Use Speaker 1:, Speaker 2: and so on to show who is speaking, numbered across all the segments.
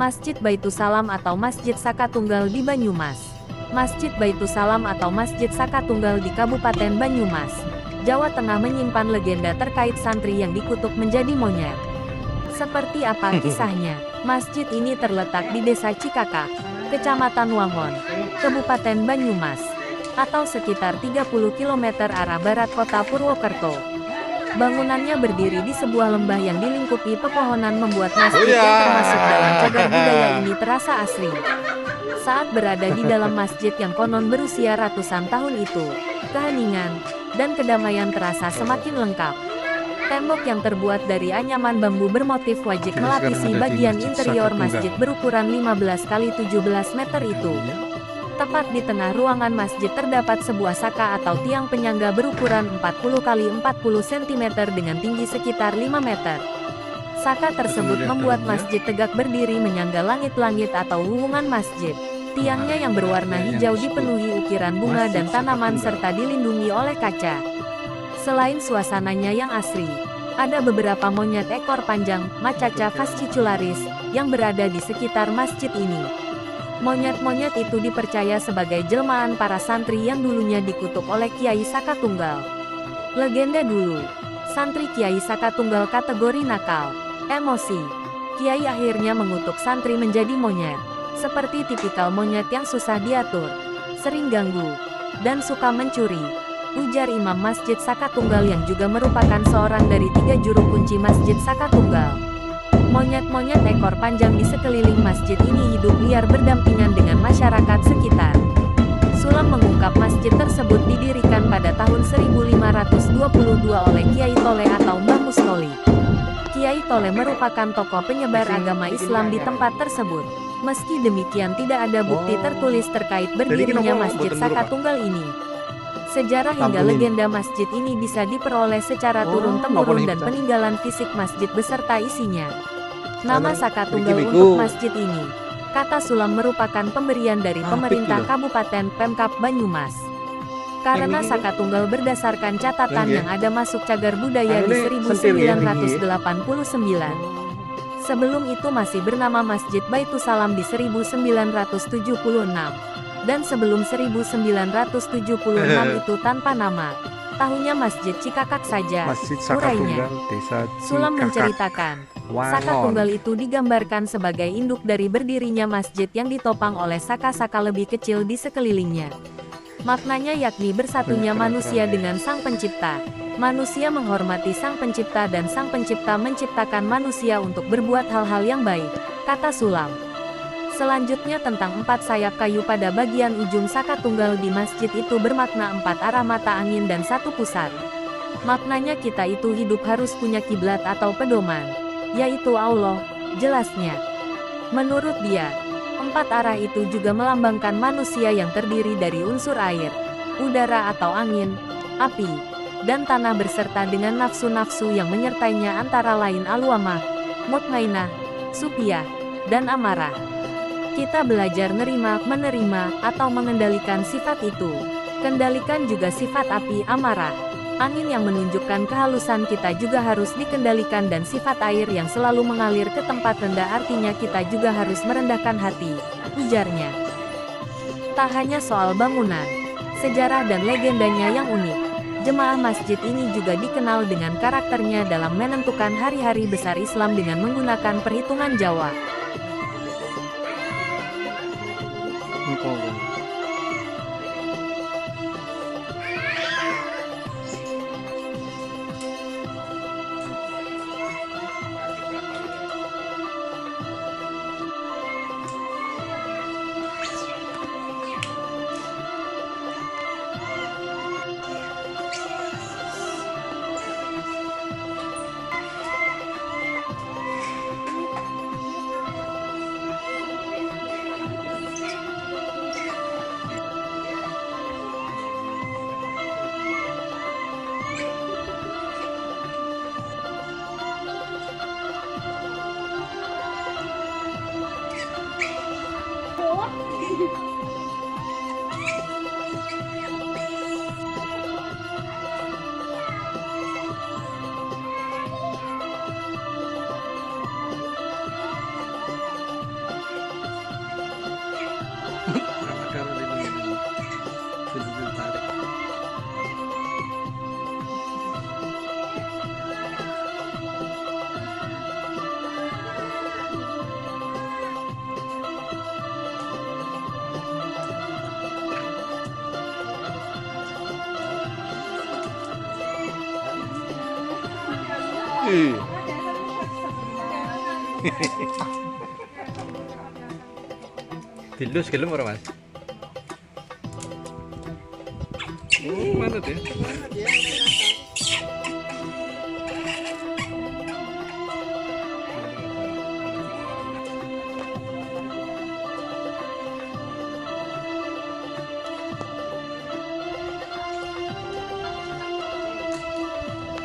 Speaker 1: Masjid Baitussalam atau Masjid Saka Tunggal di Banyumas. Masjid Baitussalam atau Masjid Saka Tunggal di Kabupaten Banyumas, Jawa Tengah menyimpan legenda terkait santri yang dikutuk menjadi monyet. Seperti apa kisahnya? Masjid ini terletak di Desa Cikakak, Kecamatan Wangon, Kabupaten Banyumas, atau sekitar 30 km arah barat kota Purwokerto. Bangunannya berdiri di sebuah lembah yang dilingkupi pepohonan membuat masjid yang termasuk dalam cagar budaya ini terasa asri. Saat berada di dalam masjid yang konon berusia ratusan tahun itu, keheningan dan kedamaian terasa semakin lengkap. Tembok yang terbuat dari anyaman bambu bermotif wajik melapisi bagian interior masjid berukuran 15 x 17 meter itu. Tepat di tengah ruangan masjid terdapat sebuah saka atau tiang penyangga berukuran 40 x 40 cm dengan tinggi sekitar 5 meter. Saka tersebut membuat masjid tegak berdiri menyangga langit-langit atau wuwungan masjid. Tiangnya yang berwarna hijau dipenuhi ukiran bunga dan tanaman serta dilindungi oleh kaca. Selain suasananya yang asri, ada beberapa monyet ekor panjang, Macaca fascicularis, yang berada di sekitar masjid ini. Monyet-monyet itu dipercaya sebagai jelmaan para santri yang dulunya dikutuk oleh Kiai Saka Tunggal. Legenda dulu, santri Kiai Saka Tunggal kategori nakal, emosi. Kiai akhirnya mengutuk santri menjadi monyet, seperti tipikal monyet yang susah diatur, sering ganggu, dan suka mencuri. Ujar Imam Masjid Saka Tunggal yang juga merupakan seorang dari 3 juru kunci Masjid Saka Tunggal. Monyet-monyet ekor panjang di sekeliling masjid ini hidup liar berdampingan dengan masyarakat sekitar. Sulam mengungkap masjid tersebut didirikan pada tahun 1522 oleh Kiai Tole atau Mbah Mustoli. Kiai Tole merupakan tokoh penyebar agama Islam di tempat tersebut. Meski demikian tidak ada bukti tertulis terkait berdirinya Masjid Saka Tunggal ini. Sejarah hingga legenda masjid ini bisa diperoleh secara turun-temurun dan peninggalan fisik masjid beserta isinya. Nama Saka Tunggal untuk masjid ini, kata Sulam, merupakan pemberian dari pemerintah Kabupaten Pemkab Banyumas. Karena Saka Tunggal berdasarkan catatan yang ada masuk cagar budaya di 1989. Sebelum itu masih bernama Masjid Baitussalam di 1976. Dan sebelum 1976 itu tanpa nama. Tahunnya Masjid Cikakak saja, urainya. Sulam menceritakan, Saka Tunggal itu digambarkan sebagai induk dari berdirinya masjid yang ditopang oleh saka-saka lebih kecil di sekelilingnya. Maknanya yakni bersatunya manusia dengan Sang Pencipta. Manusia menghormati Sang Pencipta dan Sang Pencipta menciptakan manusia untuk berbuat hal-hal yang baik, kata Sulam. Selanjutnya tentang 4 sayap kayu pada bagian ujung Saka Tunggal di masjid itu bermakna 4 arah mata angin dan 1 pusat. Maknanya kita itu hidup harus punya kiblat atau pedoman, yaitu Allah, jelasnya. Menurut dia, 4 arah itu juga melambangkan manusia yang terdiri dari unsur air, udara atau angin, api, dan tanah beserta dengan nafsu-nafsu yang menyertainya antara lain alwamah, mutmainah, supiyah, dan amarah. Kita belajar menerima, atau mengendalikan sifat itu. Kendalikan juga sifat api, amarah. Angin yang menunjukkan kehalusan kita juga harus dikendalikan dan sifat air yang selalu mengalir ke tempat rendah artinya kita juga harus merendahkan hati, ujarnya. Tak hanya soal bangunan, sejarah dan legendanya yang unik, jemaah masjid ini juga dikenal dengan karakternya dalam menentukan hari-hari besar Islam dengan menggunakan perhitungan Jawa.
Speaker 2: Dilus gelem ora, Mas? Manut ya.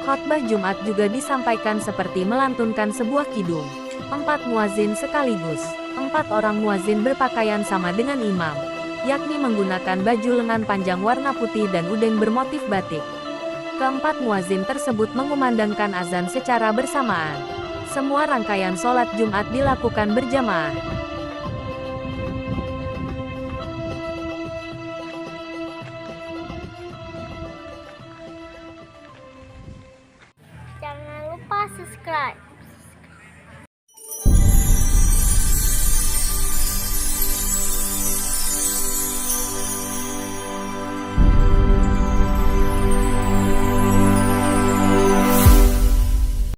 Speaker 1: Khotbah Jumat juga disampaikan seperti melantunkan sebuah kidung. 4 muazin sekaligus. 4 orang muazin berpakaian sama dengan imam, yakni menggunakan baju lengan panjang warna putih dan udeng bermotif batik. Keempat muazin tersebut mengumandangkan azan secara bersamaan. Semua rangkaian sholat Jumat dilakukan berjamaah.